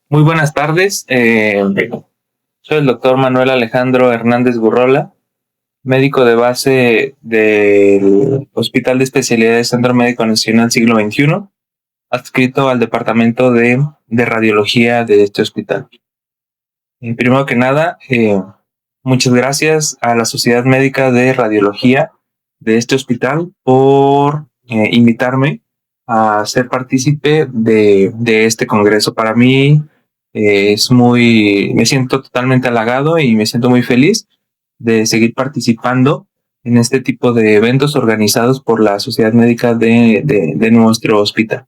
Muy buenas tardes. Soy el doctor Manuel Alejandro Hernández Gurrola, médico de base del Hospital de Especialidades Centro Médico Nacional Siglo XXI, adscrito al departamento de radiología de este hospital. Primero que nada, muchas gracias a la Sociedad Médica de Radiología de este hospital por invitarme a ser partícipe de este congreso. Para mí me siento totalmente halagado y me siento muy feliz de seguir participando en este tipo de eventos organizados por la Sociedad Médica de nuestro hospital.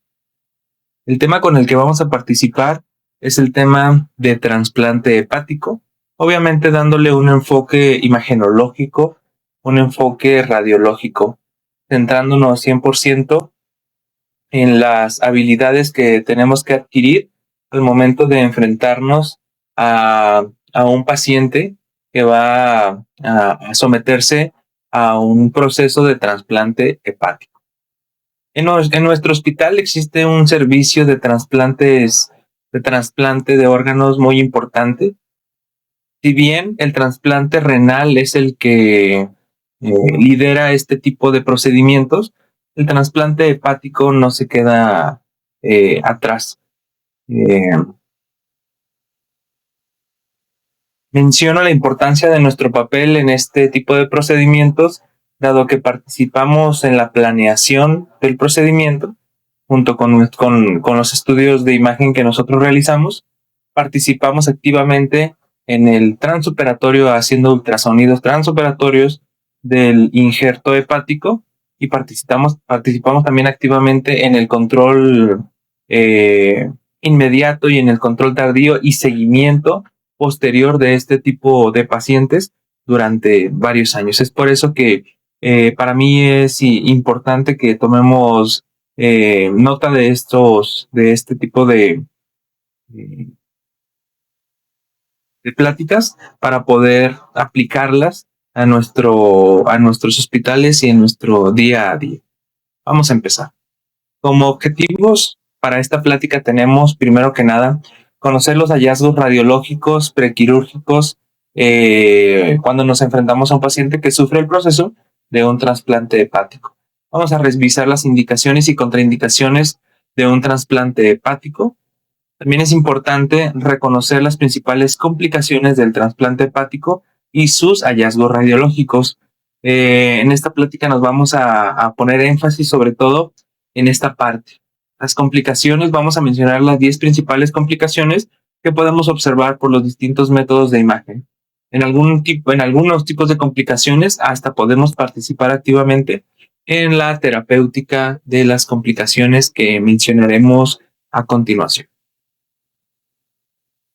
El tema con el que vamos a participar es el tema de trasplante hepático, obviamente dándole un enfoque imagenológico, un enfoque radiológico, centrándonos 100% en las habilidades que tenemos que adquirir al momento de enfrentarnos a un paciente que va a someterse a un proceso de trasplante hepático. En nuestro hospital existe un servicio de trasplante de órganos muy importante. Si bien el trasplante renal es el que lidera este tipo de procedimientos, el trasplante hepático no se queda atrás. Menciono la importancia de nuestro papel en este tipo de procedimientos, dado que participamos en la planeación del procedimiento, junto con los estudios de imagen que nosotros realizamos. Participamos activamente en el transoperatorio haciendo ultrasonidos transoperatorios del injerto hepático y participamos también activamente en el control inmediato y en el control tardío y seguimiento posterior de este tipo de pacientes durante varios años. Es por eso que para mí es importante que tomemos nota de este tipo de pláticas para poder aplicarlas a nuestros hospitales y en nuestro día a día. Vamos a empezar. Como objetivos para esta plática tenemos, primero que nada, conocer los hallazgos radiológicos prequirúrgicos cuando nos enfrentamos a un paciente que sufre el proceso de un trasplante hepático. Vamos a revisar las indicaciones y contraindicaciones de un trasplante hepático. También es importante reconocer las principales complicaciones del trasplante hepático y sus hallazgos radiológicos. En esta plática nos vamos a poner énfasis sobre todo en esta parte. Las complicaciones, vamos a mencionar las 10 principales complicaciones que podemos observar por los distintos métodos de imagen. En algunos tipos de complicaciones hasta podemos participar activamente en la terapéutica de las complicaciones que mencionaremos a continuación.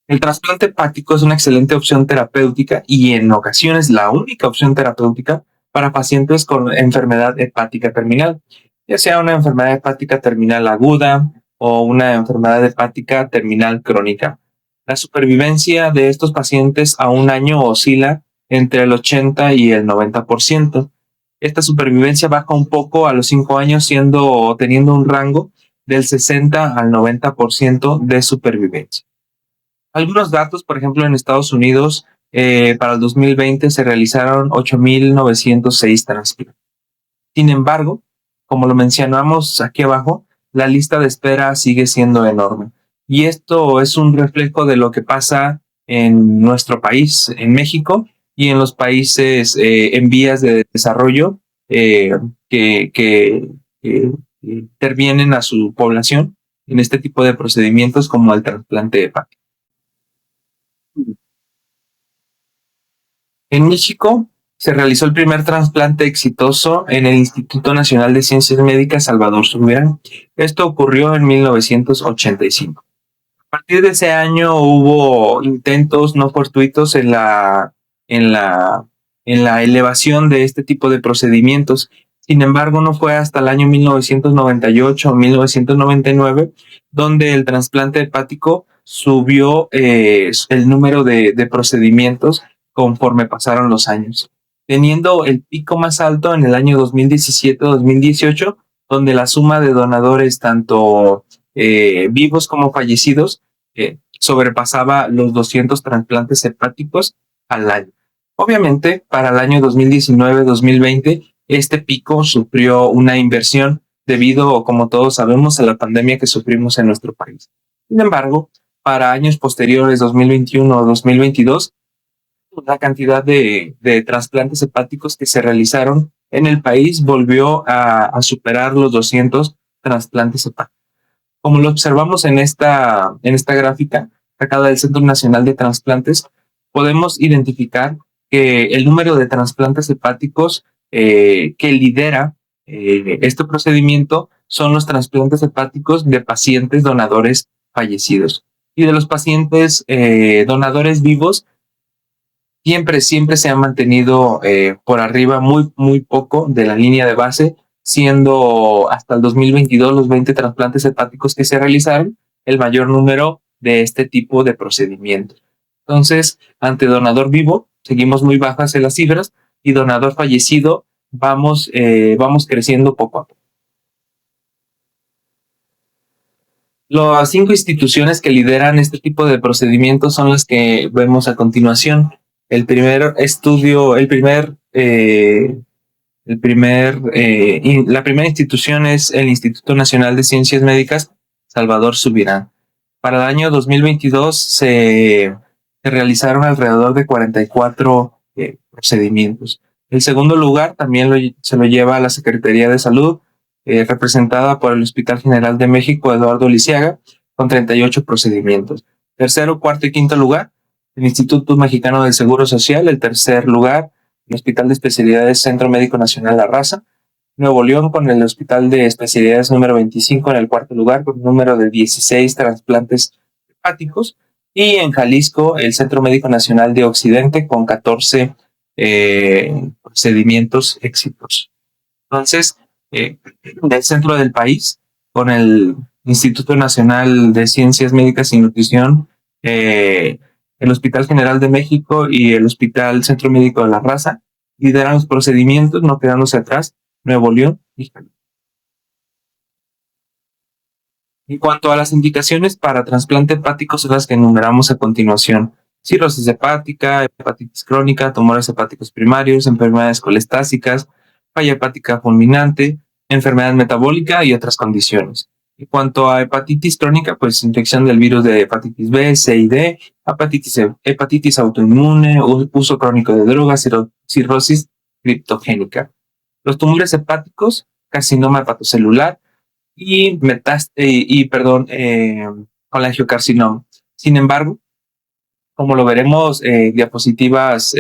El trasplante hepático es una excelente opción terapéutica y en ocasiones la única opción terapéutica para pacientes con enfermedad hepática terminal, ya sea una enfermedad hepática terminal aguda o una enfermedad hepática terminal crónica. La supervivencia de estos pacientes a un año oscila entre el 80 y el 90%. Esta supervivencia baja un poco a los 5 años, teniendo un rango del 60 al 90% de supervivencia. Algunos datos, por ejemplo, en Estados Unidos, para el 2020 se realizaron 8,906 trasplantes. Sin embargo, como lo mencionamos aquí abajo, la lista de espera sigue siendo enorme. Y esto es un reflejo de lo que pasa en nuestro país, en México, y en los países en vías de desarrollo que intervienen a su población en este tipo de procedimientos como el trasplante hepático. En México se realizó el primer trasplante exitoso en el Instituto Nacional de Ciencias Médicas Salvador Subirán. Esto ocurrió en 1985. A partir de ese año hubo intentos no fortuitos en la elevación de este tipo de procedimientos. Sin embargo, no fue hasta el año 1998 o 1999 donde el trasplante hepático subió el número de procedimientos conforme pasaron los años, teniendo el pico más alto en el año 2017-2018, donde la suma de donadores tanto vivos como fallecidos sobrepasaba los 200 trasplantes hepáticos al año. Obviamente, para el año 2019-2020, este pico sufrió una inversión debido, como todos sabemos, a la pandemia que sufrimos en nuestro país. Sin embargo, para años posteriores, 2021 o 2022, la cantidad de trasplantes hepáticos que se realizaron en el país volvió a superar los 200 trasplantes hepáticos. Como lo observamos en esta gráfica sacada del Centro Nacional de Trasplantes, podemos identificar que el número de trasplantes hepáticos que lidera este procedimiento son los trasplantes hepáticos de pacientes donadores fallecidos. Y de los pacientes donadores vivos, siempre se ha mantenido por arriba muy poco de la línea de base, siendo hasta el 2022 los 20 trasplantes hepáticos que se realizaron el mayor número de este tipo de procedimientos. Entonces, ante donador vivo, seguimos muy bajas en las cifras, y donador fallecido vamos creciendo poco a poco. Las 5 instituciones que lideran este tipo de procedimientos son las que vemos a continuación. La primera institución es el Instituto Nacional de Ciencias Médicas Salvador Subirán. Para el año 2022 se realizaron alrededor de 44 procedimientos. El segundo lugar también se lo lleva a la Secretaría de Salud, representada por el Hospital General de México, Eduardo Lisiaga, con 38 procedimientos. Tercero, cuarto y quinto lugar, el Instituto Mexicano del Seguro Social. El tercer lugar, el Hospital de Especialidades Centro Médico Nacional La Raza. Nuevo León con el Hospital de Especialidades número 25 en el cuarto lugar, con un número de 16 trasplantes hepáticos. Y en Jalisco, el Centro Médico Nacional de Occidente con 14 procedimientos exitosos. Entonces, del centro del país, con el Instituto Nacional de Ciencias Médicas y Nutrición, el Hospital General de México y el Hospital Centro Médico de La Raza lideran los procedimientos, no quedándose atrás Nuevo León y Jalisco. En cuanto a las indicaciones para trasplante hepático, son las que enumeramos a continuación: cirrosis hepática, hepatitis crónica, tumores hepáticos primarios, enfermedades colestásicas, falla hepática fulminante, enfermedad metabólica y otras condiciones. En cuanto a hepatitis crónica, pues infección del virus de hepatitis B, C y D, hepatitis autoinmune, uso crónico de drogas, cirrosis criptogénica. Los tumores hepáticos, carcinoma hepatocelular y colangiocarcinoma. Sin embargo, como lo veremos diapositivas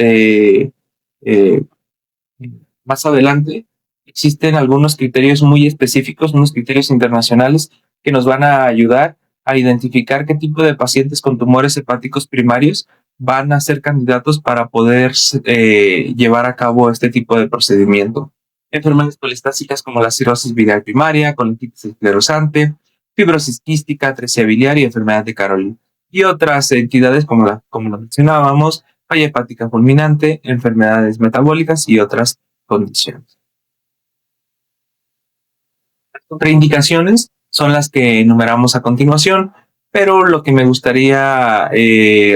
más adelante, existen algunos criterios muy específicos, unos criterios internacionales que nos van a ayudar a identificar qué tipo de pacientes con tumores hepáticos primarios van a ser candidatos para poder llevar a cabo este tipo de procedimiento. Enfermedades colestásicas como la cirrosis biliar primaria, colititis esclerosante, fibrosis quística, atresia biliar y enfermedad de Caroli. Y otras entidades como lo mencionábamos, falla hepática fulminante, enfermedades metabólicas y otras condiciones. Las contraindicaciones son las que enumeramos a continuación, pero lo que me gustaría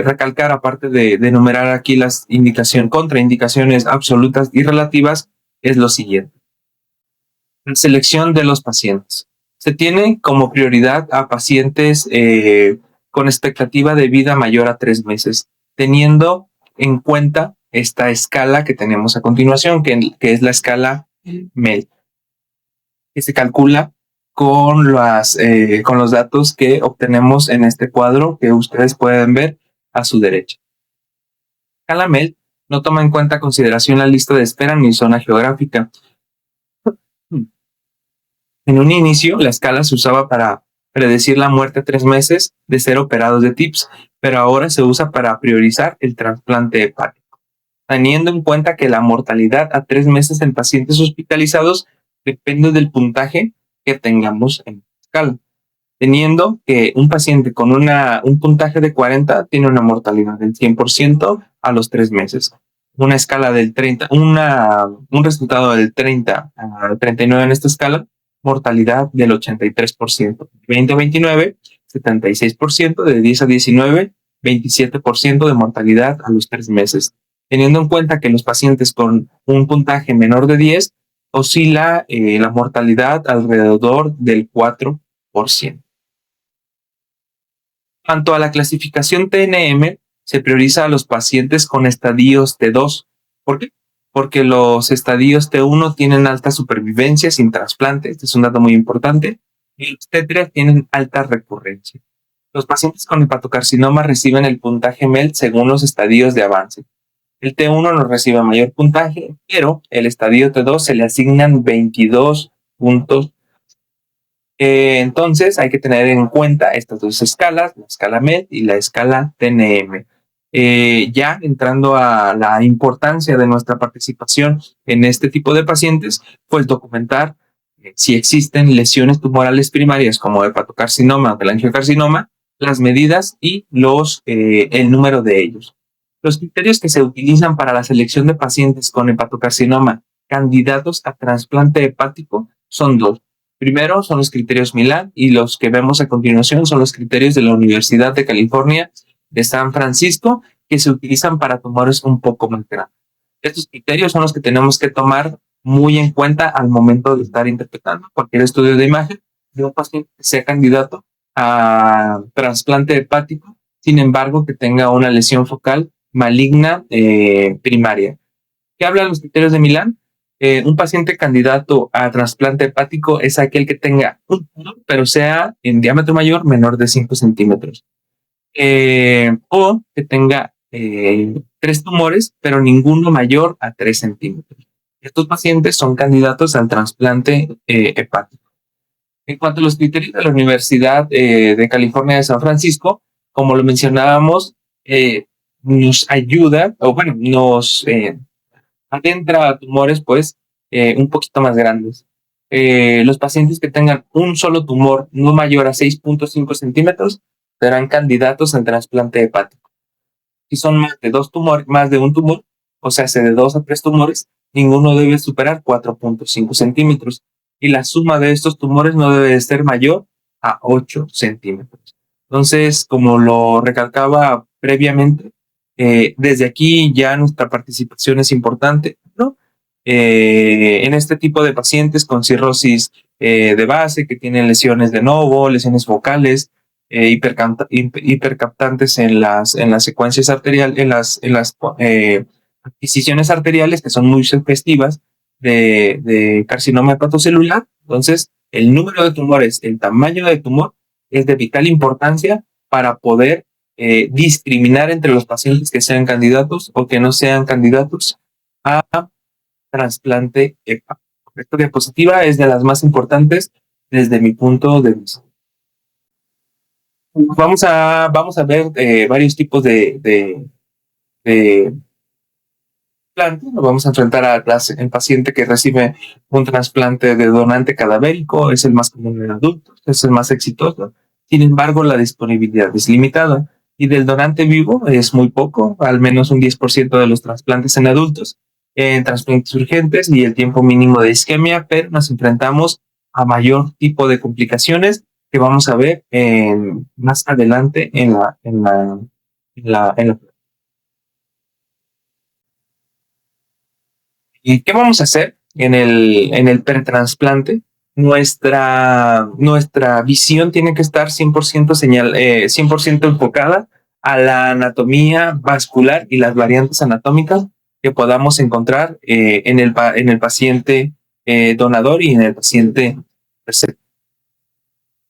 recalcar, aparte de enumerar aquí las contraindicaciones absolutas y relativas, es lo siguiente: la selección de los pacientes. Se tiene como prioridad a pacientes con expectativa de vida mayor a 3 meses, teniendo en cuenta esta escala que tenemos a continuación, que es la escala MEL, que se calcula con los datos que obtenemos en este cuadro que ustedes pueden ver a su derecha. La escala MEL no toma en cuenta consideración la lista de espera ni zona geográfica. En un inicio, la escala se usaba para predecir la muerte a 3 meses de ser operados de TIPS, pero ahora se usa para priorizar el trasplante hepático, teniendo en cuenta que la mortalidad a 3 meses en pacientes hospitalizados depende del puntaje que tengamos en la escala, teniendo que un paciente con un puntaje de 40 tiene una mortalidad del 100% a los 3 meses. Una escala del 30, un resultado del 30 a 39 en esta escala, mortalidad del 83%. 20 a 29, 76%, de 10 a 19, 27% de mortalidad a los 3 meses. Teniendo en cuenta que los pacientes con un puntaje menor de 10 oscila la mortalidad alrededor del 4%. Cuanto a la clasificación TNM, se prioriza a los pacientes con estadios T2. ¿Por qué? Porque los estadios T1 tienen alta supervivencia sin trasplante, este es un dato muy importante, y los T3 tienen alta recurrencia. Los pacientes con hepatocarcinoma reciben el puntaje MELD según los estadios de avance. El T1 no recibe mayor puntaje, pero el estadio T2 se le asignan 22 puntos. Entonces hay que tener en cuenta estas dos escalas, la escala MED y la escala TNM. Ya entrando a la importancia de nuestra participación en este tipo de pacientes, pues documentar si existen lesiones tumorales primarias como hepatocarcinoma o cholangiocarcinoma, las medidas y el número de ellos. Los criterios que se utilizan para la selección de pacientes con hepatocarcinoma candidatos a trasplante hepático son dos. Primero son los criterios Milan y los que vemos a continuación son los criterios de la Universidad de California de San Francisco que se utilizan para tumores un poco más grandes. Estos criterios son los que tenemos que tomar muy en cuenta al momento de estar interpretando cualquier estudio de imagen de un paciente que sea candidato a trasplante hepático, sin embargo que tenga una lesión focal maligna primaria. ¿Qué hablan los criterios de Milán? Un paciente candidato a trasplante hepático es aquel que tenga un tumor, pero sea en diámetro mayor, menor de 5 centímetros. O que tenga 3 tumores, pero ninguno mayor a 3 centímetros. Estos pacientes son candidatos al trasplante hepático. En cuanto a los criterios de la Universidad de California de San Francisco, como lo mencionábamos, nos ayuda, o bueno, nos adentra a tumores pues un poquito más grandes. Los pacientes que tengan un solo tumor no mayor a 6.5 centímetros serán candidatos al trasplante hepático. Si son más de un tumor, o sea, de 2 a 3 tumores, ninguno debe superar 4.5 centímetros y la suma de estos tumores no debe ser mayor a 8 centímetros. Entonces, como lo recalcaba previamente, desde aquí ya nuestra participación es importante, ¿no? En este tipo de pacientes con cirrosis de base, que tienen lesiones de novo, lesiones focales, hipercaptantes en las secuencias arteriales, en las adquisiciones arteriales que son muy sugestivas de carcinoma hepatocelular. Entonces, el número de tumores, el tamaño de tumor es de vital importancia para poder discriminar entre los pacientes que sean candidatos o que no sean candidatos a trasplante hepático. Esta diapositiva es de las más importantes desde mi punto de vista. Vamos a ver varios tipos de trasplante. Nos vamos a enfrentar al paciente que recibe un trasplante de donante cadavérico, es el más común en adultos, es el más exitoso. Sin embargo, la disponibilidad es limitada y del donante vivo es muy poco, al menos un 10% de los trasplantes en adultos, en trasplantes urgentes y el tiempo mínimo de isquemia, pero nos enfrentamos a mayor tipo de complicaciones que vamos a ver más adelante en la. ¿Y qué vamos a hacer en el pretransplante? Nuestra visión tiene que estar 100% enfocada a la anatomía vascular y las variantes anatómicas que podamos encontrar en el paciente donador y en el paciente receptor.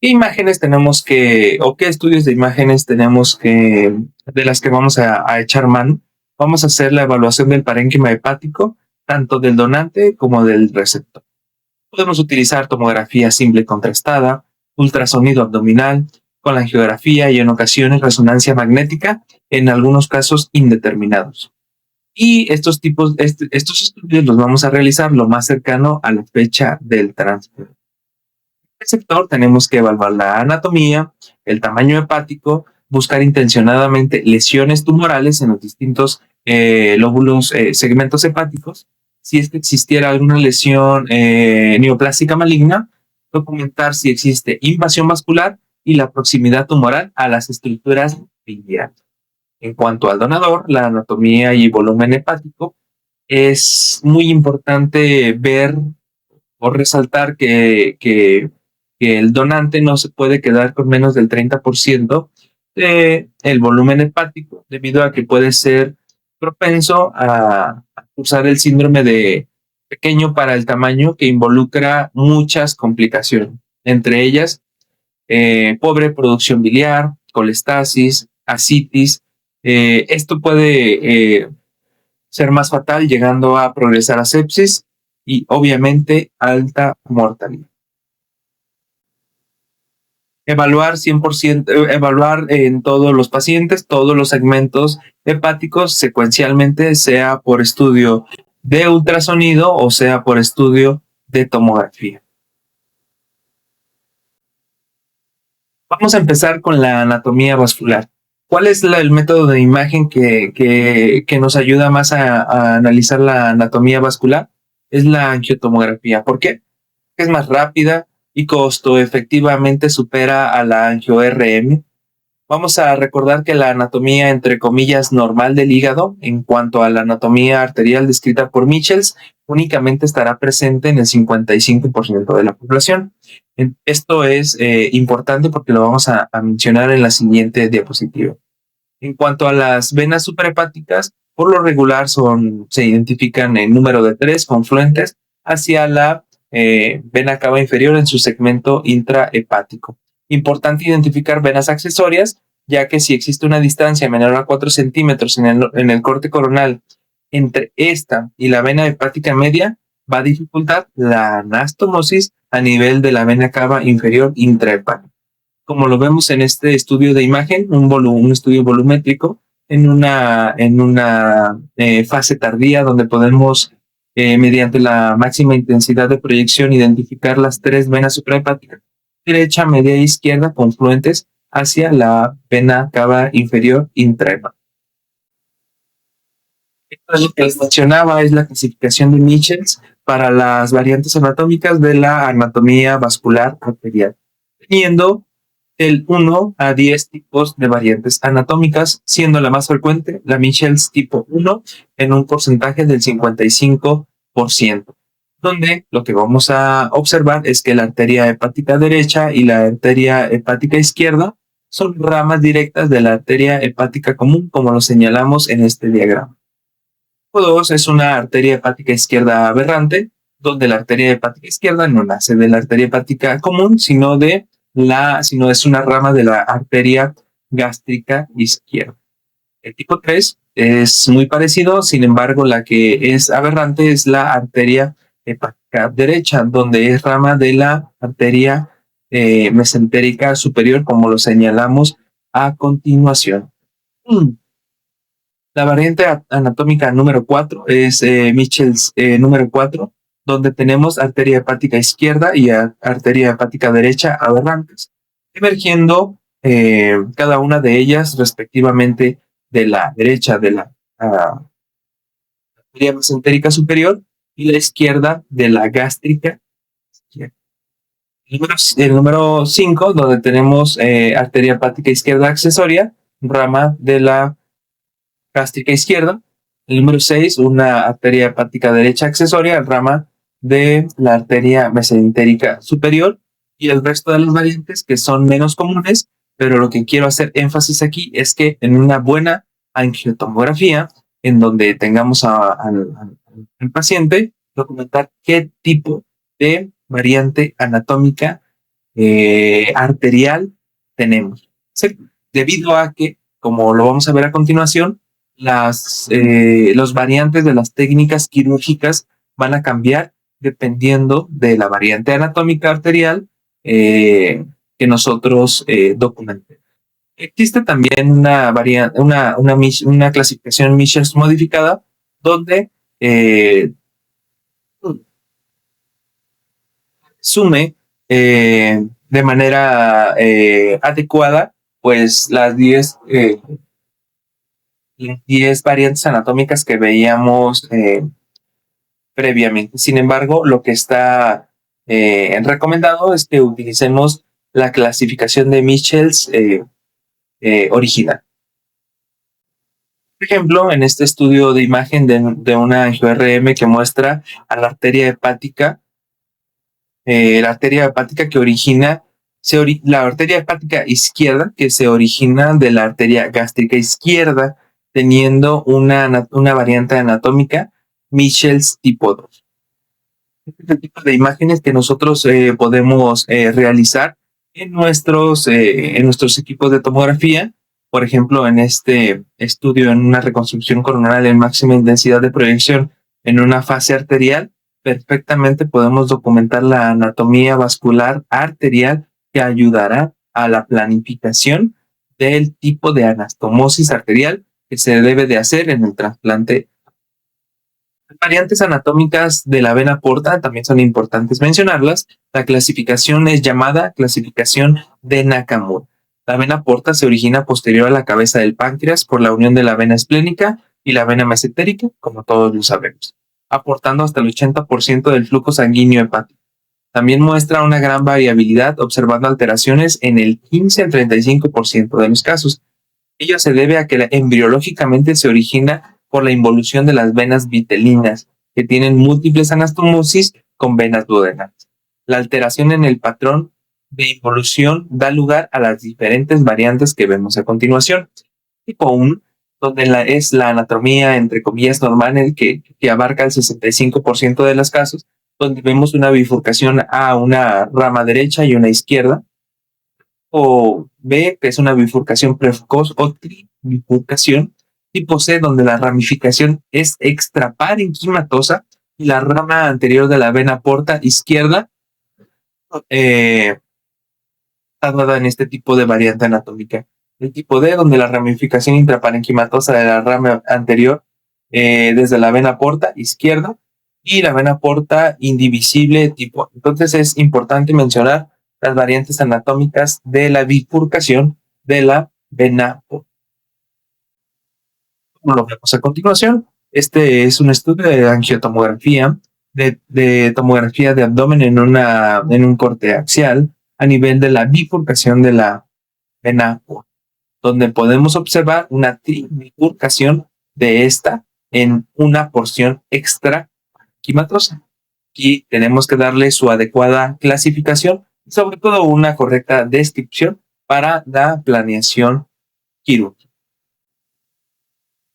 ¿Qué imágenes tenemos o qué estudios de imágenes tenemos de las que vamos a echar mano? Vamos a hacer la evaluación del parénquima hepático, tanto del donante como del receptor. Podemos utilizar tomografía simple contrastada, ultrasonido abdominal, colangiografía y en ocasiones resonancia magnética, en algunos casos indeterminados. Y estos estudios los vamos a realizar lo más cercano a la fecha del trasplante. En el receptor tenemos que evaluar la anatomía, el tamaño hepático, buscar intencionadamente lesiones tumorales en los distintos lóbulos, segmentos hepáticos. Si es que existiera alguna lesión neoplástica maligna, documentar si existe invasión vascular y la proximidad tumoral a las estructuras biliares. En cuanto al donador, la anatomía y volumen hepático, es muy importante ver o resaltar que el donante no se puede quedar con menos del 30% del volumen hepático, debido a que puede ser propenso a cursar el síndrome de pequeño para el tamaño, que involucra muchas complicaciones, entre ellas pobre producción biliar, colestasis, ascitis. Esto puede ser más fatal, llegando a progresar a sepsis y obviamente alta mortalidad. Evaluar 100%, evaluar en todos los pacientes, todos los segmentos hepáticos secuencialmente, sea por estudio de ultrasonido o sea por estudio de tomografía. Vamos a empezar con la anatomía vascular. ¿Cuál es el método de imagen que nos ayuda más a analizar la anatomía vascular? Es la angiotomografía. ¿Por qué? Es más rápida y costo efectivamente supera a la angio-RM. Vamos a recordar que la anatomía, entre comillas, normal del hígado, en cuanto a la anatomía arterial descrita por Michels, únicamente estará presente en el 55% de la población. Esto es importante porque lo vamos a mencionar en la siguiente diapositiva. En cuanto a las venas suprahepáticas, por lo regular se identifican en número de 3 confluentes hacia la vena cava inferior en su segmento intrahepático. Importante identificar venas accesorias, ya que si existe una distancia menor a 4 centímetros en el corte coronal entre esta y la vena hepática media, va a dificultar la anastomosis a nivel de la vena cava inferior intrahepática. Como lo vemos en este estudio de imagen, un estudio volumétrico en una fase tardía, donde podemos, mediante la máxima intensidad de proyección, identificar las 3 venas suprahepáticas, derecha, media e izquierda, confluentes hacia la vena cava inferior intrahepática. Lo que les mencionaba es la clasificación de Michels para las variantes anatómicas de la anatomía vascular arterial, teniendo del 1 a 10 tipos de variantes anatómicas, siendo la más frecuente la Michels tipo 1 en un porcentaje del 55%, donde lo que vamos a observar es que la arteria hepática derecha y la arteria hepática izquierda son ramas directas de la arteria hepática común, como lo señalamos en este diagrama. Tipo 2 es una arteria hepática izquierda aberrante, donde la arteria hepática izquierda no nace de la arteria hepática común, sino es una rama de la arteria gástrica izquierda. El tipo 3 es muy parecido, sin embargo, la que es aberrante es la arteria hepática derecha, donde es rama de la arteria mesentérica superior, como lo señalamos a continuación. La variante anatómica número 4 es Michels número 4, donde tenemos arteria hepática izquierda y arteria hepática derecha aberrantes, emergiendo cada una de ellas respectivamente de la derecha de la arteria mesentérica superior y la izquierda de la gástrica izquierda. El número 5, donde tenemos arteria hepática izquierda accesoria, rama de la gástrica izquierda. El número 6, una arteria hepática derecha accesoria, rama de la arteria mesentérica superior, y el resto de las variantes que son menos comunes, pero lo que quiero hacer énfasis aquí es que en una buena angiotomografía, en donde tengamos al paciente, documentar qué tipo de variante anatómica arterial tenemos. Debido a que, como lo vamos a ver a continuación, los variantes de las técnicas quirúrgicas van a cambiar dependiendo de la variante anatómica arterial que nosotros documentemos. Existe también una clasificación Michels modificada, donde sume de manera adecuada pues las 10 variantes anatómicas que veíamos previamente. Sin embargo, lo que está recomendado es que utilicemos la clasificación de Michels original. Por ejemplo, en este estudio de imagen de una AngioRM que muestra a la arteria hepática que origina, la arteria hepática izquierda que se origina de la arteria gástrica izquierda, teniendo una variante anatómica Michels tipo 2. Este tipo de imágenes que nosotros podemos realizar en nuestros equipos de tomografía. Por ejemplo, en este estudio, en una reconstrucción coronaria de máxima intensidad de proyección en una fase arterial, perfectamente podemos documentar la anatomía vascular arterial que ayudará a la planificación del tipo de anastomosis arterial que se debe de hacer en el trasplante. Las variantes anatómicas de la vena porta también son importantes mencionarlas. La clasificación es llamada clasificación de Nakamura. La vena porta se origina posterior a la cabeza del páncreas por la unión de la vena esplénica y la vena mesentérica, como todos lo sabemos, aportando hasta el 80% del flujo sanguíneo hepático. También muestra una gran variabilidad, observando alteraciones en el 15 al 35% de los casos. Ello se debe a que embriológicamente se origina por la involución de las venas vitelinas, que tienen múltiples anastomosis con venas duodenales. La alteración en el patrón de involución da lugar a las diferentes variantes que vemos a continuación. Tipo 1, donde es la anatomía, entre comillas, normal, que abarca el 65% de los casos, donde vemos una bifurcación a una rama derecha y una izquierda, o B, que es una bifurcación precoz o tribifurcación. Tipo C, donde la ramificación es extraparenquimatosa y la rama anterior de la vena porta izquierda está dada en este tipo de variante anatómica. El tipo D, donde la ramificación intraparenquimatosa de la rama anterior desde la vena porta izquierda y la vena porta indivisible tipo. Entonces es importante mencionar las variantes anatómicas de la bifurcación de la vena porta. Como lo vemos a continuación, este es un estudio de angiotomografía, de tomografía de abdomen en un corte axial a nivel de la bifurcación de la vena porta, donde podemos observar una tribifurcación de esta en una porción extraquimatosa. Aquí tenemos que darle su adecuada clasificación y sobre todo una correcta descripción para la planeación quirúrgica.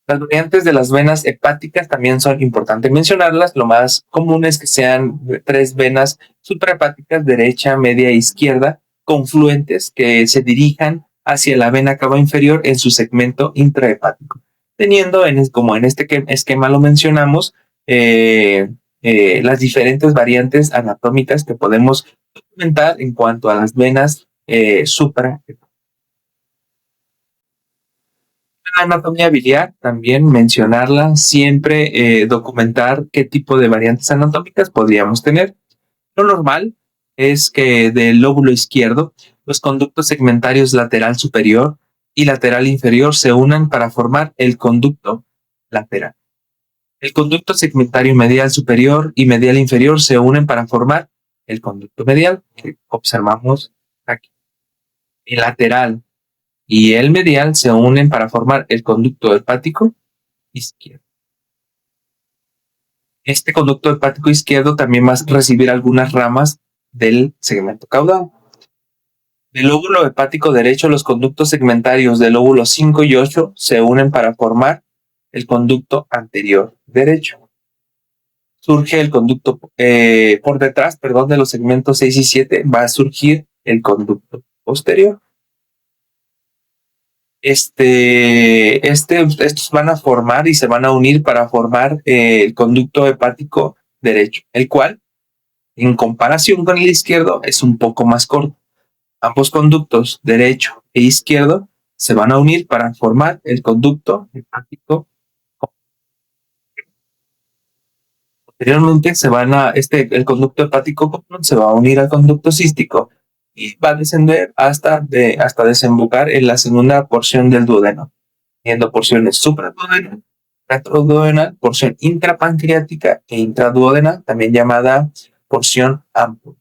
Las variantes de las venas hepáticas también son importantes mencionarlas. Lo más común es que sean 3 venas suprahepáticas, derecha, media e izquierda, confluentes que se dirijan hacia la vena cava inferior en su segmento intrahepático, teniendo, como en este esquema lo mencionamos, las diferentes variantes anatómicas que podemos documentar en cuanto a las venas suprahepáticas. La anatomía biliar, también mencionarla, siempre documentar qué tipo de variantes anatómicas podríamos tener. Lo normal es que del lóbulo izquierdo, los conductos segmentarios lateral superior y lateral inferior se unan para formar el conducto lateral. El conducto segmentario medial superior y medial inferior se unen para formar el conducto medial, que observamos aquí. El lateral y el medial se unen para formar el conducto hepático izquierdo. Este conducto hepático izquierdo también va a recibir algunas ramas del segmento caudal. Del lóbulo hepático derecho, los conductos segmentarios del lóbulo 5 y 8 se unen para formar el conducto anterior derecho. Surge el conducto por detrás, de los segmentos 6 y 7 va a surgir el conducto posterior. Estos van a formar y se van a unir para formar el conducto hepático derecho, el cual, en comparación con el izquierdo, es un poco más corto. Ambos conductos, derecho e izquierdo, se van a unir para formar el conducto hepático. Posteriormente el conducto hepático común se va a unir al conducto cístico y va a descender hasta desembocar en la segunda porción del duodeno, teniendo porciones supraduodenal, retroduodenal, porción intrapancreática e intraduodenal, también llamada porción amplia.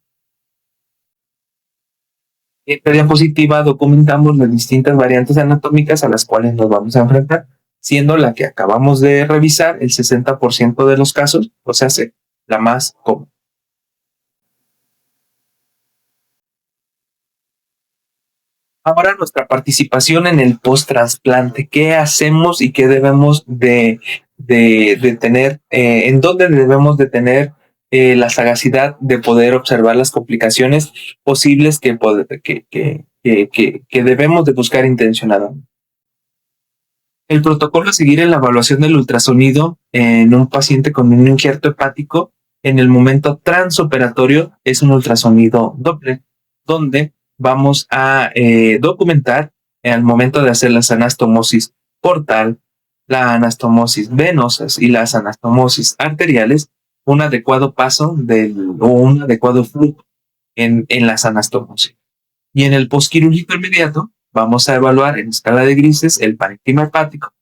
En esta diapositiva documentamos las distintas variantes anatómicas a las cuales nos vamos a enfrentar, siendo la que acabamos de revisar el 60% de los casos, o sea, la más común. Ahora nuestra participación en el post-trasplante. ¿Qué hacemos y qué debemos de tener? ¿En dónde debemos de tener la sagacidad de poder observar las complicaciones posibles que debemos de buscar intencionadamente? El protocolo a seguir en la evaluación del ultrasonido en un paciente con un injerto hepático en el momento transoperatorio es un ultrasonido Doppler, donde vamos a documentar al momento de hacer las anastomosis portal, la anastomosis venosas y las anastomosis arteriales, un adecuado paso o un adecuado flujo en las anastomosis. Y en el postquirúrgico inmediato, vamos a evaluar en escala de grises el parénquima hepático,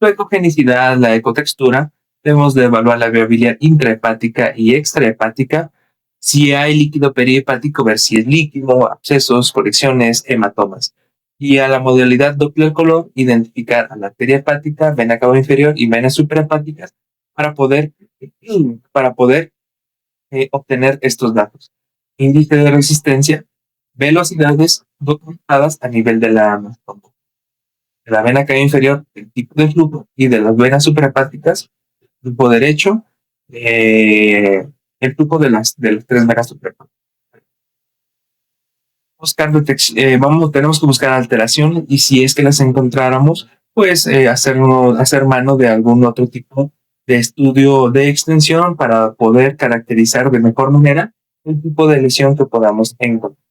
la ecogenicidad, la ecotextura. Debemos de evaluar la viabilidad intrahepática y extrahepática. Si hay líquido perihepático, ver si es líquido, abscesos, colecciones, hematomas. Y a la modalidad Doppler color, identificar a la arteria hepática, vena cava inferior y venas superhepáticas para poder obtener estos datos. Índice de resistencia, velocidades documentadas a nivel de la vena cava inferior, el tipo de flujo y de las venas superhepáticas, grupo derecho, el flujo de las tres venas superhepáticas. Tenemos que buscar alteraciones y si es que las encontráramos, pues hacer mano de algún otro tipo de estudio de extensión para poder caracterizar de mejor manera el tipo de lesión que podamos encontrar.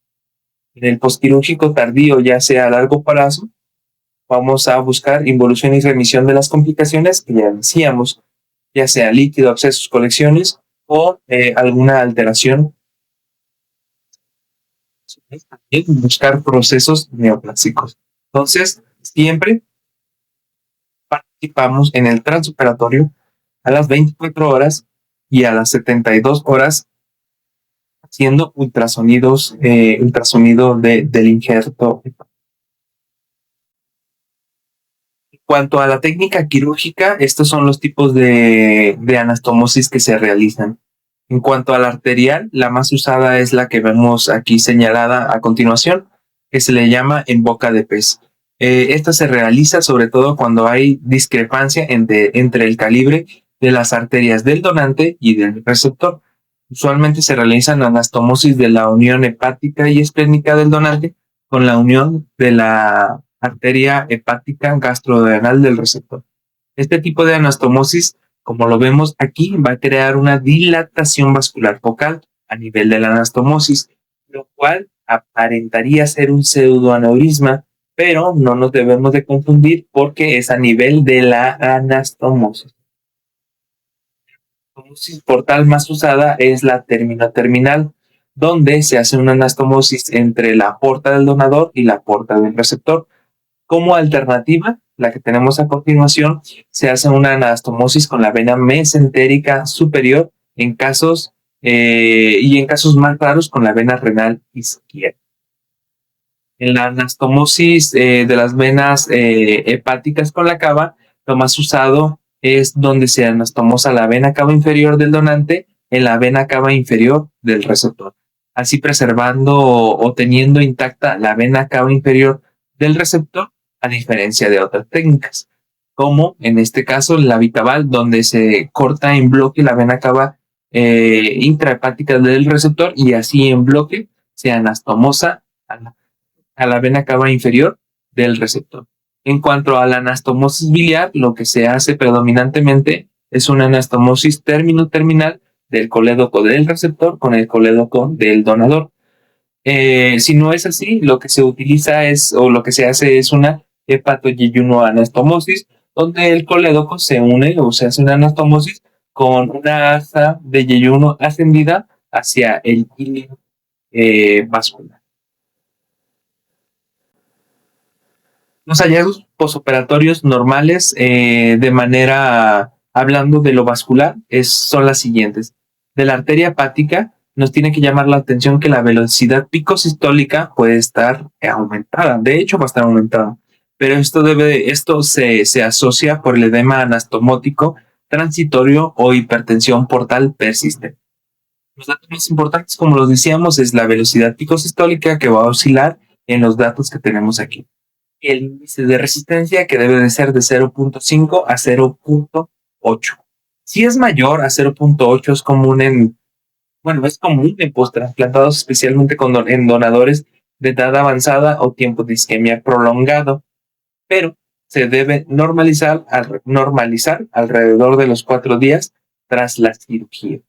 En el postquirúrgico tardío, ya sea a largo plazo, vamos a buscar involución y remisión de las complicaciones que ya decíamos, ya sea líquido, abscesos, colecciones o alguna alteración. Buscar procesos neoplásicos. Entonces, siempre participamos en el transoperatorio a las 24 horas y a las 72 horas haciendo ultrasonido del injerto. En cuanto a la técnica quirúrgica, estos son los tipos de anastomosis que se realizan. En cuanto a la arterial, la más usada es la que vemos aquí señalada a continuación, que se le llama en boca de pez. Esta se realiza sobre todo cuando hay discrepancia entre el calibre de las arterias del donante y del receptor. Usualmente se realizan anastomosis de la unión hepática y esplénica del donante con la unión de la arteria hepática gastrodenal del receptor. Este tipo de anastomosis, como lo vemos aquí, va a crear una dilatación vascular focal a nivel de la anastomosis, lo cual aparentaría ser un pseudoaneurisma, pero no nos debemos de confundir porque es a nivel de la anastomosis. La anastomosis portal más usada es la terminal, donde se hace una anastomosis entre la porta del donador y la porta del receptor. Como alternativa, la que tenemos a continuación, se hace una anastomosis con la vena mesentérica superior en casos más raros con la vena renal izquierda. En la anastomosis de las venas hepáticas con la cava, lo más usado es donde se anastomosa la vena cava inferior del donante en la vena cava inferior del receptor, así preservando o teniendo intacta la vena cava inferior del receptor, a diferencia de otras técnicas, como en este caso la Vitaval, donde se corta en bloque la vena cava intrahepática del receptor y así en bloque se anastomosa a la vena cava inferior del receptor. En cuanto a la anastomosis biliar, lo que se hace predominantemente es una anastomosis término-terminal del colédoco del receptor con el colédoco del donador. Si no es así, lo que se utiliza lo que se hace es una hepatoyeyunoanastomosis, donde el colédoco se une o se hace una anastomosis con una asa de yeyuno ascendida hacia el hilo vascular. Los hallazgos posoperatorios normales, hablando de lo vascular, son las siguientes. De la arteria hepática, nos tiene que llamar la atención que la velocidad pico sistólica puede estar aumentada. De hecho, va a estar aumentada. Pero esto se asocia por el edema anastomótico transitorio o hipertensión portal persistente. Los datos más importantes, como los decíamos, es la velocidad pico sistólica, que va a oscilar en los datos que tenemos aquí. El índice de resistencia, que debe de ser de 0.5 a 0.8. Si es mayor a 0.8, es común es común en posttransplantados, especialmente en donadores de edad avanzada o tiempo de isquemia prolongado, pero se debe normalizar alrededor de los 4 días tras la cirugía.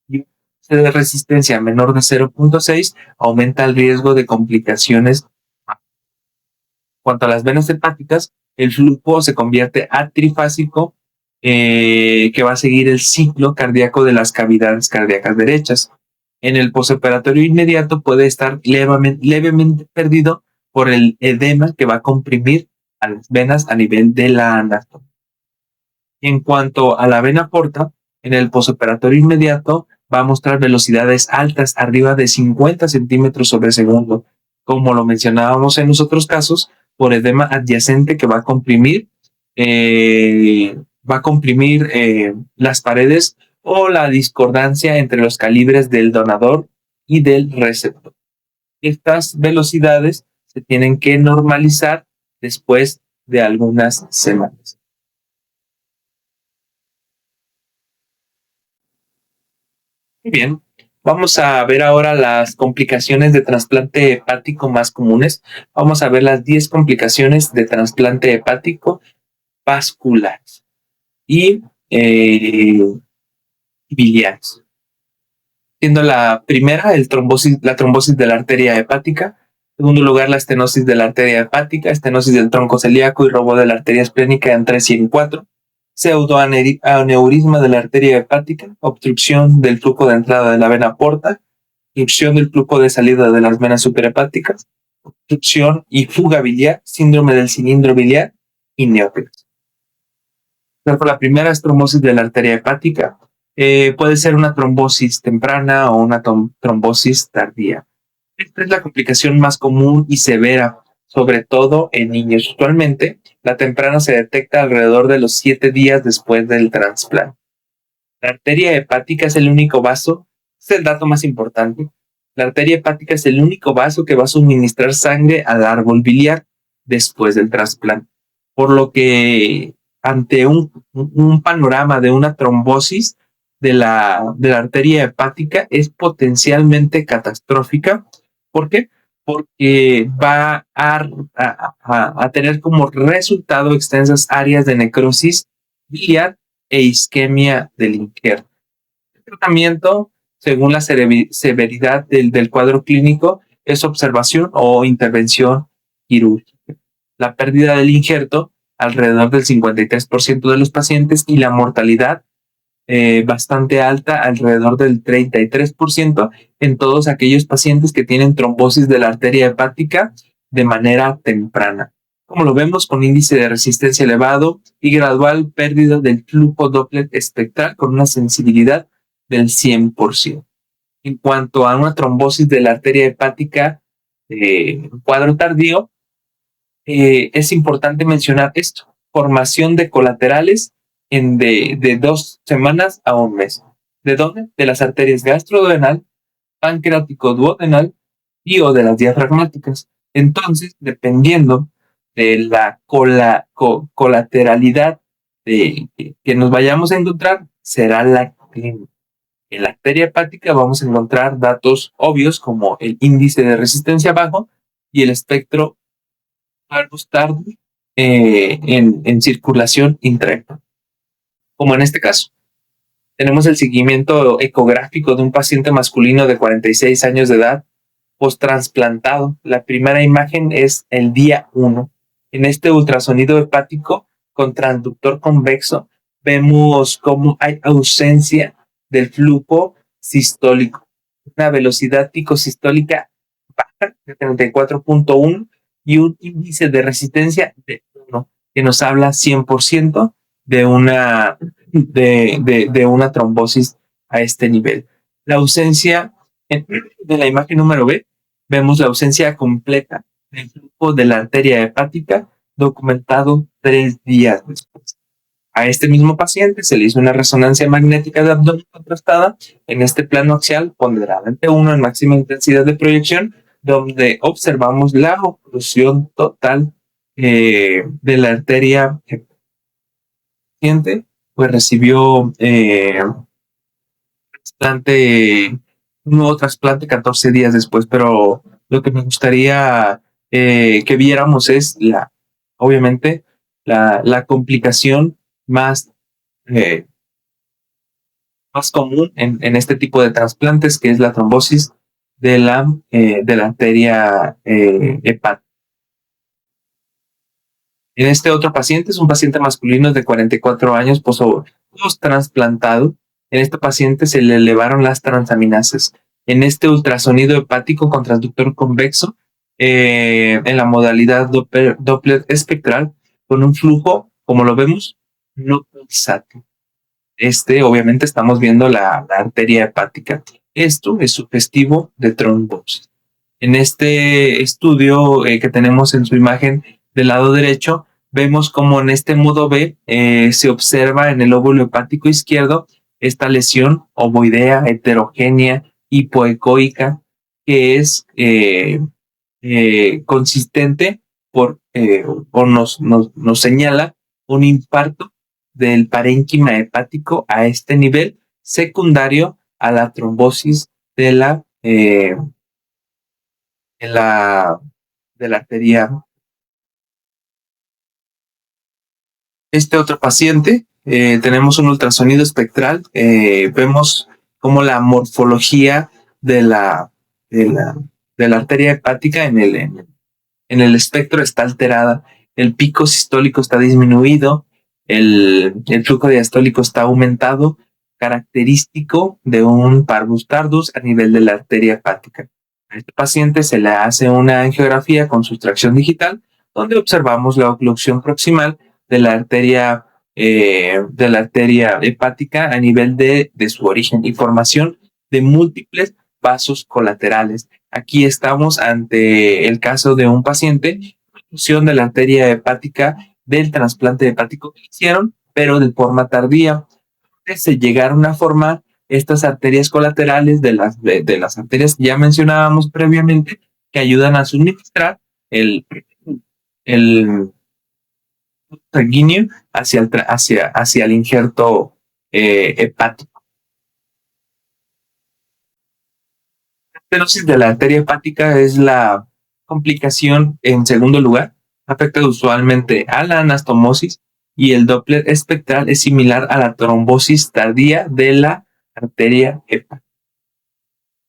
Y de resistencia menor de 0.6 aumenta el riesgo de complicaciones. Cuanto a las venas hepáticas, el flujo se convierte a trifásico, que va a seguir el ciclo cardíaco de las cavidades cardíacas derechas. En el posoperatorio inmediato puede estar levemente perdido por el edema que va a comprimir a las venas a nivel de la anatomía. En cuanto a la vena porta, en el posoperatorio inmediato va a mostrar velocidades altas arriba de 50 centímetros sobre segundo, como lo mencionábamos en los otros casos, por edema adyacente que va a comprimir las paredes o la discordancia entre los calibres del donador y del receptor. Estas velocidades se tienen que normalizar después de algunas semanas. Muy bien, vamos a ver ahora las complicaciones de trasplante hepático más comunes. Vamos a ver las 10 complicaciones de trasplante hepático vasculares y biliares. Siendo la primera la trombosis de la arteria hepática. En segundo lugar, la estenosis de la arteria hepática, estenosis del tronco celíaco y robo de la arteria esplénica en 3 y en 4. Pseudoaneurisma de la arteria hepática, obstrucción del flujo de entrada de la vena porta, obstrucción del flujo de salida de las venas superhepáticas, obstrucción y fuga biliar, síndrome del cilindro biliar y neoplasia. La primera es trombosis de la arteria hepática. Puede ser una trombosis temprana o una trombosis tardía. Esta es la complicación más común y severa, sobre todo en niños. Usualmente, la temprana se detecta alrededor de los 7 días después del trasplante. La arteria hepática es el único vaso, es el dato más importante. La arteria hepática es el único vaso que va a suministrar sangre al árbol biliar después del trasplante. Por lo que ante un panorama de una trombosis de la arteria hepática es potencialmente catastrófica. ¿Por qué? Porque va a tener como resultado extensas áreas de necrosis biliar e isquemia del injerto. El tratamiento, según la severidad del cuadro clínico, es observación o intervención quirúrgica. La pérdida del injerto, alrededor del 53% de los pacientes, y la mortalidad bastante alta, alrededor del 33%, en todos aquellos pacientes que tienen trombosis de la arteria hepática de manera temprana. Como lo vemos, con índice de resistencia elevado y gradual pérdida del flujo Doppler espectral con una sensibilidad del 100%. En cuanto a una trombosis de la arteria hepática, cuadro tardío, es importante mencionar esto: formación de colaterales de 2 semanas a 1 mes. ¿De dónde? De las arterias gastroduodenal, pancreático-duodenal y o de las diafragmáticas. Entonces, dependiendo de la colateralidad que nos vayamos a encontrar, será la clínica. En la arteria hepática vamos a encontrar datos obvios como el índice de resistencia bajo y el espectro tardo en circulación intrahepatica. Como en este caso, tenemos el seguimiento ecográfico de un paciente masculino de 46 años de edad post-trasplantado. La primera imagen es el día 1. En este ultrasonido hepático con transductor convexo vemos cómo hay ausencia del flujo sistólico, una velocidad picosistólica baja de 34.1 y un índice de resistencia de 1, que nos habla 100% de una trombosis a este nivel. La ausencia En la imagen número B vemos la ausencia completa del flujo de la arteria hepática documentado 3 días después. A este mismo paciente se le hizo una resonancia magnética de abdomen contrastada en este plano axial ponderada ante 1 en máxima intensidad de proyección, donde observamos la oclusión total de la arteria. El paciente pues recibió un nuevo trasplante 14 días después, pero lo que me gustaría que viéramos es obviamente, la complicación más, eh, más común en este tipo de trasplantes, que es la trombosis de la arteria hepática. En este otro paciente, es un paciente masculino de 44 años, post-trasplantado. En este paciente se le elevaron las transaminasas. En este ultrasonido hepático con transductor convexo, en la modalidad Doppler espectral, con un flujo, como lo vemos, no pulsátil. Obviamente, estamos viendo la arteria hepática. Esto es sugestivo de trombosis. En este estudio que tenemos en su imagen del lado derecho, vemos como en este modo B se observa en el óvulo hepático izquierdo esta lesión ovoidea heterogénea hipoecoica que es consistente o nos señala un infarto del parénquima hepático a este nivel, secundario a la trombosis de la arteria. Este otro paciente, tenemos un ultrasonido espectral, vemos cómo la morfología de la arteria hepática en el espectro está alterada. El pico sistólico está disminuido, el flujo diastólico está aumentado, característico de un parvus tardus a nivel de la arteria hepática. A este paciente se le hace una angiografía con sustracción digital, donde observamos la oclusión proximal de la arteria hepática a nivel de su origen y formación de múltiples vasos colaterales. Aquí estamos ante el caso de un paciente, oclusión de la arteria hepática del trasplante hepático que hicieron, pero de forma tardía. Se llegaron a formar estas arterias colaterales de las arterias que ya mencionábamos previamente, que ayudan a suministrar el sanguíneo hacia el injerto hepático. La estenosis de la arteria hepática es la complicación en segundo lugar. Afecta usualmente a la anastomosis y el Doppler espectral es similar a la trombosis tardía de la arteria hepática.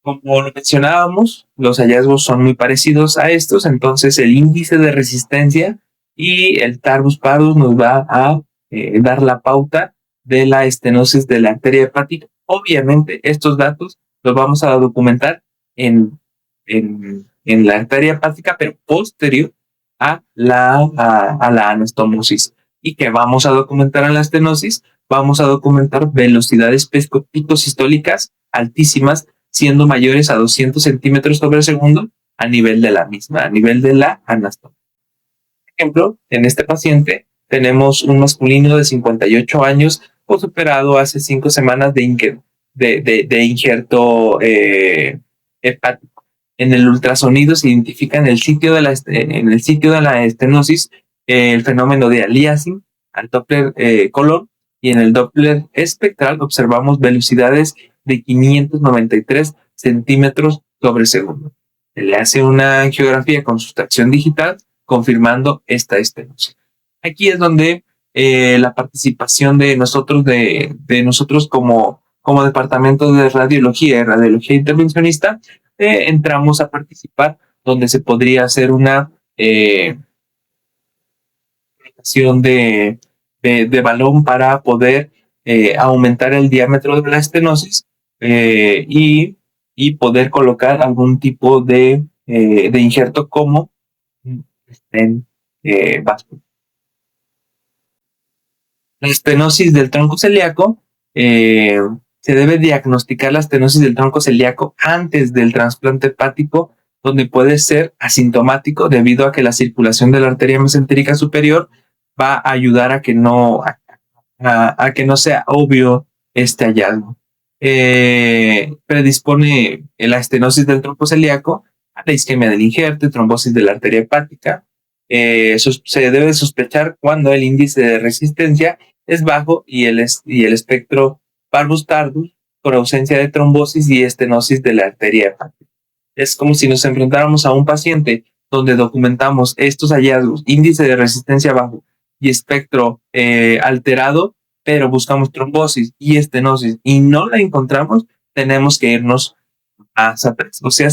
Como lo mencionábamos, los hallazgos son muy parecidos a estos, entonces el índice de resistencia y el Tarbus parvus nos va a dar la pauta de la estenosis de la arteria hepática. Obviamente, estos datos los vamos a documentar en la arteria hepática, pero posterior a la anastomosis. ¿Y que vamos a documentar en la estenosis? Vamos a documentar velocidades picosistólicas altísimas, siendo mayores a 200 centímetros sobre segundo a nivel de la misma, a nivel de la anastomosis. Por ejemplo, en este paciente tenemos un masculino de 58 años postoperado hace 5 semanas de injerto hepático. En el ultrasonido se identifica en el sitio de la estenosis el fenómeno de aliasing al Doppler color, y en el Doppler espectral observamos velocidades de 593 centímetros sobre segundo. Se le hace una angiografía con sustracción digital confirmando esta estenosis. Aquí es donde la participación de nosotros como departamento de radiología y radiología intervencionista, entramos a participar, donde se podría hacer una aplicación de balón para poder aumentar el diámetro de la estenosis y poder colocar algún tipo de injerto como en vascular. La estenosis del tronco celíaco se debe diagnosticar la estenosis del tronco celíaco antes del trasplante hepático, donde puede ser asintomático debido a que la circulación de la arteria mesentérica superior va a ayudar a que no sea obvio este hallazgo. Predispone la estenosis del tronco celíaco a la isquemia del injerto y trombosis de la arteria hepática. Se debe sospechar cuando el índice de resistencia es bajo y el espectro parvus tardus con ausencia de trombosis y estenosis de la arteria hepática. Es como si nos enfrentáramos a un paciente donde documentamos estos hallazgos, índice de resistencia bajo y espectro alterado, pero buscamos trombosis y estenosis y no la encontramos, tenemos que irnos a SAPRES, o sea,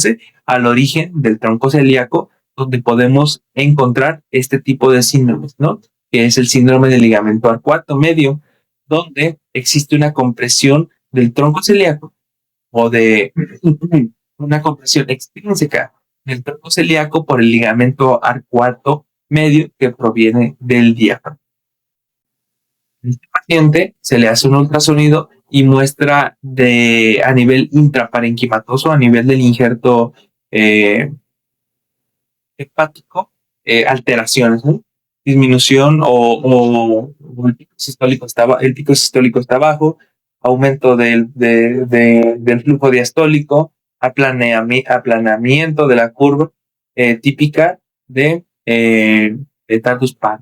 al origen del tronco celíaco, donde podemos encontrar este tipo de síndromes, ¿no? Que es el síndrome del ligamento arcuato medio, donde existe una compresión del tronco celíaco o de una compresión extrínseca del tronco celíaco por el ligamento arcuato medio que proviene del diafragma. A este paciente se le hace un ultrasonido y muestra a nivel intraparenquimatoso, a nivel del injerto hepático, alteraciones, ¿no? Disminución o el pico sistólico está bajo, aumento del flujo diastólico, aplanamiento de la curva típica de Tardus Par.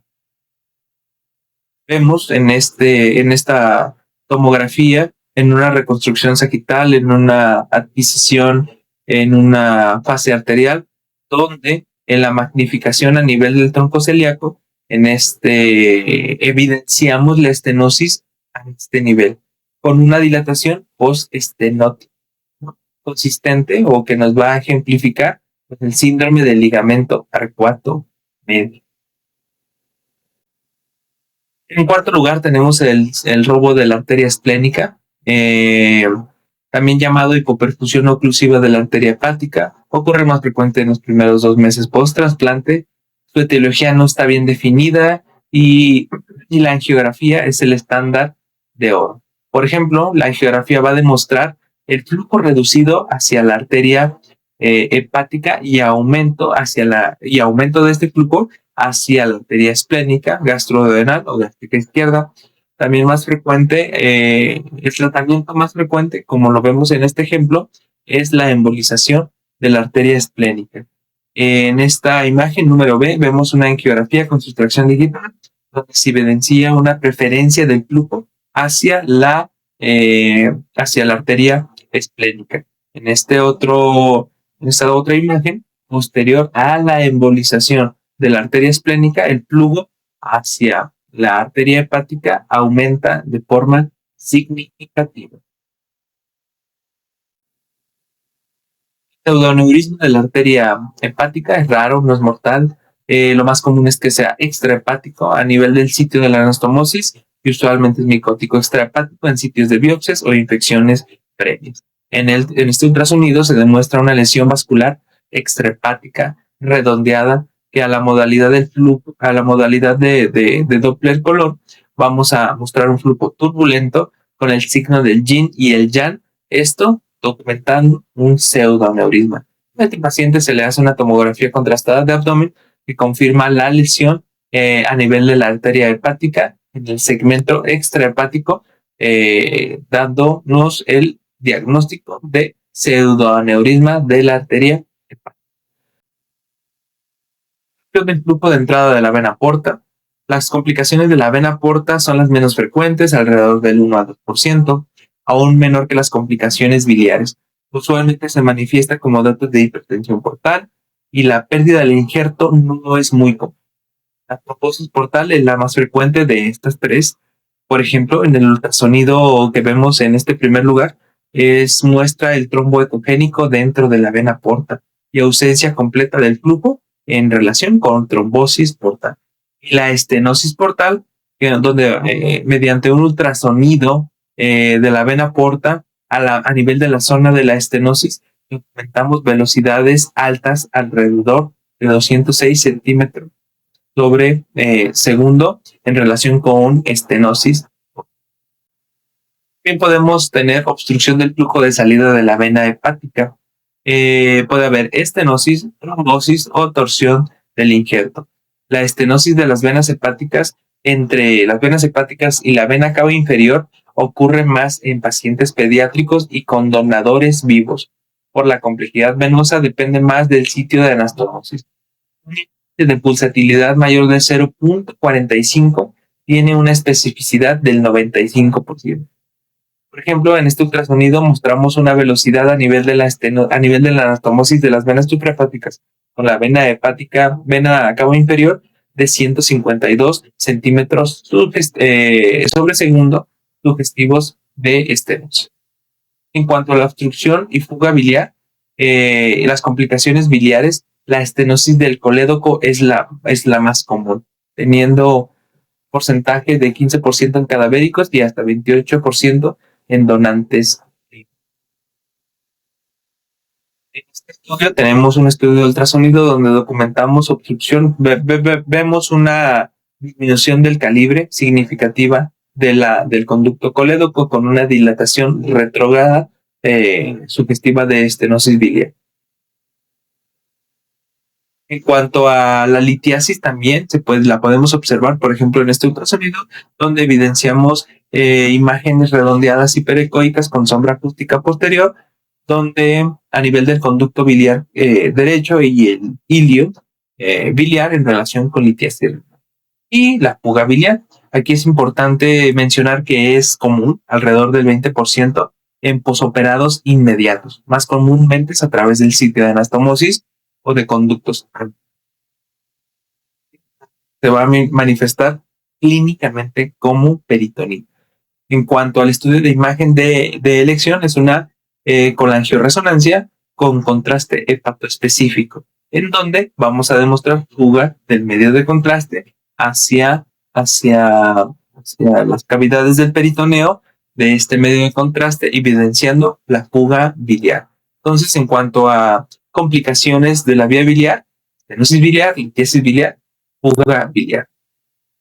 Vemos en esta tomografía, en una reconstrucción sagital, en una adquisición, en una fase arterial, donde en la magnificación a nivel del tronco celíaco, evidenciamos la estenosis a este nivel, con una dilatación post-estenótica, ¿no? Consistente o que nos va a ejemplificar el síndrome del ligamento arcuato medio. En cuarto lugar tenemos el robo de la arteria esplénica, también llamado hipoperfusión oclusiva de la arteria hepática. Ocurre más frecuente en los primeros 2 meses post-trasplante. Su etiología no está bien definida y la angiografía es el estándar de oro. Por ejemplo, la angiografía va a demostrar el flujo reducido hacia la arteria hepática y aumento de este flujo hacia la arteria esplénica, gastroduodenal o gástrica izquierda. También más frecuente, el tratamiento más frecuente, como lo vemos en este ejemplo, es la embolización de la arteria esplénica. En esta imagen número B vemos una angiografía con sustracción digital, donde se evidencia una preferencia del flujo hacia la arteria esplénica. En esta otra imagen, posterior a la embolización de la arteria esplénica, el flujo hacia la arteria hepática aumenta de forma significativa. El pseudoneurismo de la arteria hepática es raro, no es mortal. Lo más común es que sea extrahepático a nivel del sitio de la anastomosis y usualmente es micótico extrahepático en sitios de biopsias o infecciones previas. En este ultrasonido se demuestra una lesión vascular extrahepática redondeada que a la modalidad del flujo, a la modalidad de Doppler color, vamos a mostrar un flujo turbulento con el signo del yin y el yang. Esto documentando un pseudoneurisma. A este paciente se le hace una tomografía contrastada de abdomen que confirma la lesión a nivel de la arteria hepática en el segmento extrahepático, dándonos el diagnóstico de pseudoneurisma de la arteria hepática. Del flujo de entrada de la vena porta. Las complicaciones de la vena porta son las menos frecuentes, alrededor del 1 a 2%, aún menor que las complicaciones biliares. Usualmente se manifiesta como datos de hipertensión portal y la pérdida del injerto no es muy común. La trombosis portal es la más frecuente de estas tres. Por ejemplo, en el ultrasonido que vemos en este primer lugar, muestra el trombo ecogénico dentro de la vena porta y ausencia completa del flujo en relación con trombosis portal. Y la estenosis portal, donde mediante un ultrasonido de la vena porta a nivel de la zona de la estenosis, documentamos velocidades altas alrededor de 206 centímetros sobre segundo en relación con estenosis. También podemos tener obstrucción del flujo de salida de la vena hepática. Puede haber estenosis, trombosis o torsión del injerto. La estenosis de las venas hepáticas entre las venas hepáticas y la vena cava inferior ocurre más en pacientes pediátricos y con donadores vivos. Por la complejidad venosa depende más del sitio de anastomosis. Un índice de pulsatilidad mayor de 0.45 tiene una especificidad del 95%. Por ejemplo, en este ultrasonido mostramos una velocidad a nivel de la anastomosis de las venas suprahepáticas con la vena hepática, vena cava inferior de 152 centímetros sobre segundo sugestivos de estenos. En cuanto a la obstrucción y fuga biliar, las complicaciones biliares, la estenosis del colédoco es la más común, teniendo porcentaje de 15% en cadavéricos y hasta 28% en donantes. En este estudio tenemos un estudio de ultrasonido donde documentamos obstrucción, vemos una disminución del calibre significativa del conducto colédoco con una dilatación retrógrada sugestiva de estenosis biliar. En cuanto a la litiasis también la podemos observar, por ejemplo, en este ultrasonido, donde evidenciamos imágenes redondeadas hiperecoicas con sombra acústica posterior, donde a nivel del conducto biliar derecho y el hilio biliar en relación con litiasis. Y la fuga biliar. Aquí es importante mencionar que es común, alrededor del 20%, en posoperados inmediatos. Más comúnmente es a través del sitio de anastomosis o de conductos. Se va a manifestar clínicamente como peritonía. En cuanto al estudio de imagen de elección, es una colangioresonancia con contraste hepatoespecífico, en donde vamos a demostrar fuga del medio de contraste hacia las cavidades del peritoneo de este medio de contraste, evidenciando la fuga biliar. Entonces, en cuanto a complicaciones de la vía biliar, estenosis biliar, litiasis biliar, fuga biliar.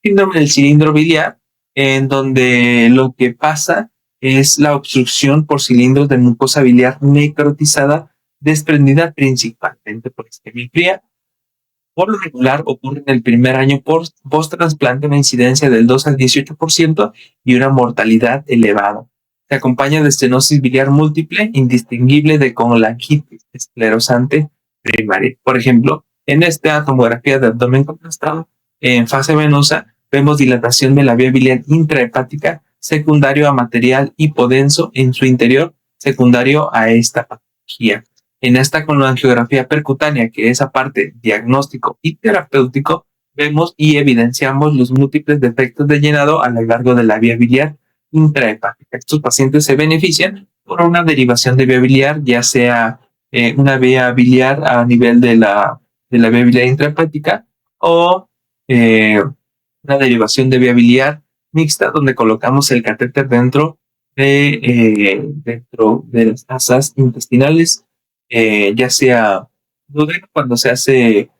Síndrome del cilindro biliar, en donde lo que pasa es la obstrucción por cilindros de mucosa biliar necrotizada desprendida principalmente por isquemia fría. Por lo regular ocurre en el primer año post-trasplante una incidencia del 2 al 18% y una mortalidad elevada. Se acompaña de estenosis biliar múltiple indistinguible de colangitis esclerosante primaria. Por ejemplo, en esta tomografía de abdomen contrastado en fase venosa vemos dilatación de la vía biliar intrahepática secundario a material hipodenso en su interior, secundario a esta patología. En esta colangiografía percutánea, que es aparte diagnóstico y terapéutico, vemos y evidenciamos los múltiples defectos de llenado a lo largo de la vía biliar intrahepática. Estos pacientes se benefician por una derivación de vía biliar, ya sea una vía biliar a nivel de la vía biliar intrahepática o una derivación de vía biliar mixta, donde colocamos el catéter dentro de las asas intestinales, ya sea duodeno cuando se hace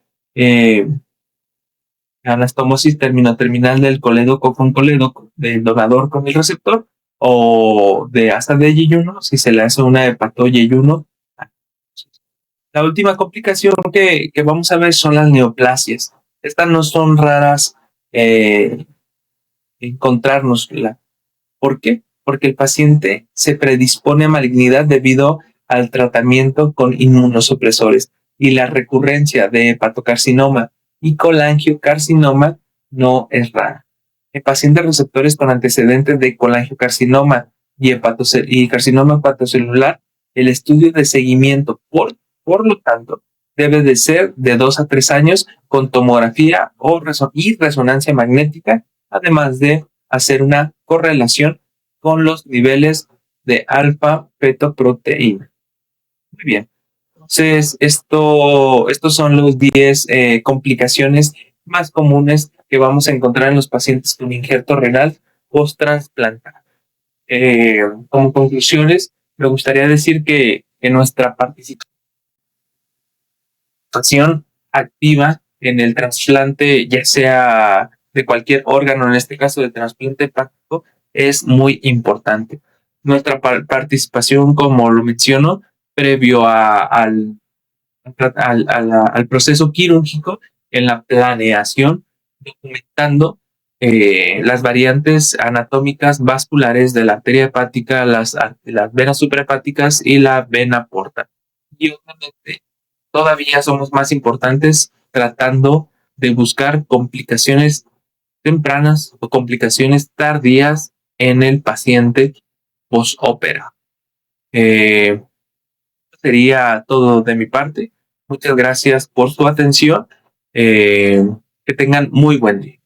anastomosis terminal del colédoco con colédoco, del donador con el receptor, o de asa de yeyuno si se le hace una hepatoyeyuno. La última complicación que vamos a ver son las neoplasias. Estas no son raras encontrárnosla. ¿Por qué? Porque el paciente se predispone a malignidad debido al tratamiento con inmunosupresores y la recurrencia de hepatocarcinoma y colangiocarcinoma no es rara. En pacientes receptores con antecedentes de colangiocarcinoma y carcinoma hepatocelular, el estudio de seguimiento, por lo tanto, debe de ser de 2 a 3 años con tomografía y resonancia magnética, además de hacer una correlación con los niveles de alfa-fetoproteína. Muy bien. Entonces, estos son los 10 complicaciones más comunes que vamos a encontrar en los pacientes con injerto renal post-trasplantado. Como conclusiones, me gustaría decir que nuestra participación activa en el trasplante, ya sea de cualquier órgano, en este caso de trasplante hepático, es muy importante. nuestra participación, como lo menciono, previo al proceso quirúrgico en la planeación, documentando las variantes anatómicas vasculares de la arteria hepática, las venas suprahepáticas y la vena porta. Y obviamente todavía somos más importantes tratando de buscar complicaciones tempranas o complicaciones tardías en el paciente post-ópera. Sería todo de mi parte. Muchas gracias por su atención. Que tengan muy buen día.